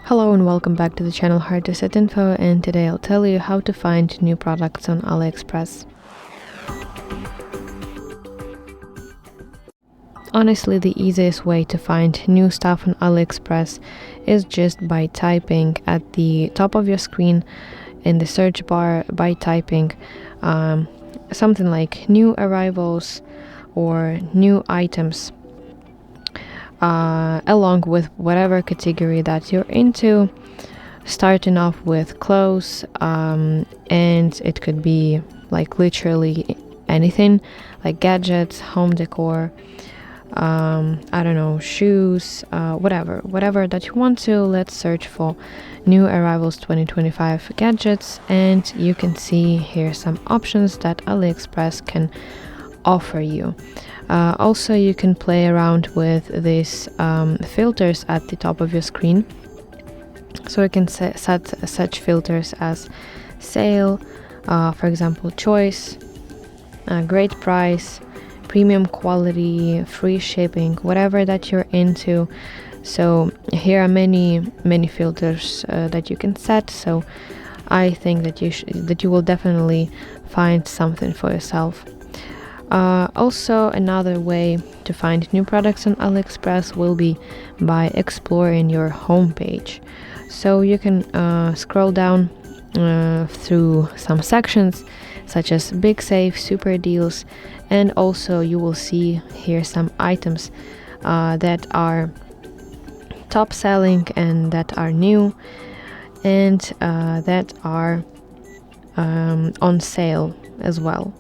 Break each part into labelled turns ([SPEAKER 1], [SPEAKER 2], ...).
[SPEAKER 1] Hello and welcome back to the channel HardReset.Info, and today I'll tell you how to find new products on AliExpress. Honestly, the easiest way to find new stuff on AliExpress is just by typing at the top of your screen in the search bar, by typing something like new arrivals or new items, along with whatever category that you're into, starting off with clothes, and it could be like literally anything, like gadgets, home decor, I don't know, shoes, whatever that you want to. Let's search for new arrivals 2025 gadgets, and you can see here some options that AliExpress can offer you. Also, you can play around with these filters at the top of your screen. So you can set such filters as sale, for example, choice, great price, premium quality, free shipping, whatever that you're into. So here are many filters that you can set. So I think that you will definitely find something for yourself. Also, another way to find new products on AliExpress will be by exploring your homepage. So you can scroll down through some sections such as Big Save, Super Deals, and also you will see here some items that are top selling and that are new and that are on sale as well.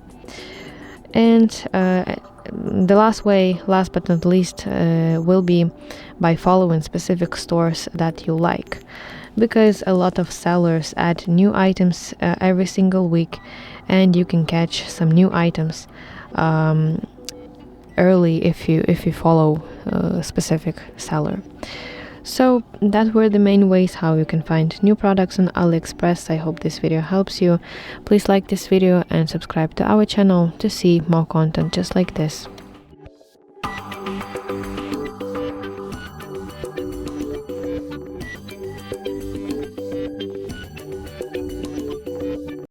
[SPEAKER 1] And the last but not least, will be by following specific stores that you like, because a lot of sellers add new items every single week, and you can catch some new items early if you follow a specific seller. So that were the main ways how you can find new products on AliExpress. I hope this video helps you. Please like this video and subscribe to our channel to see more content just like this.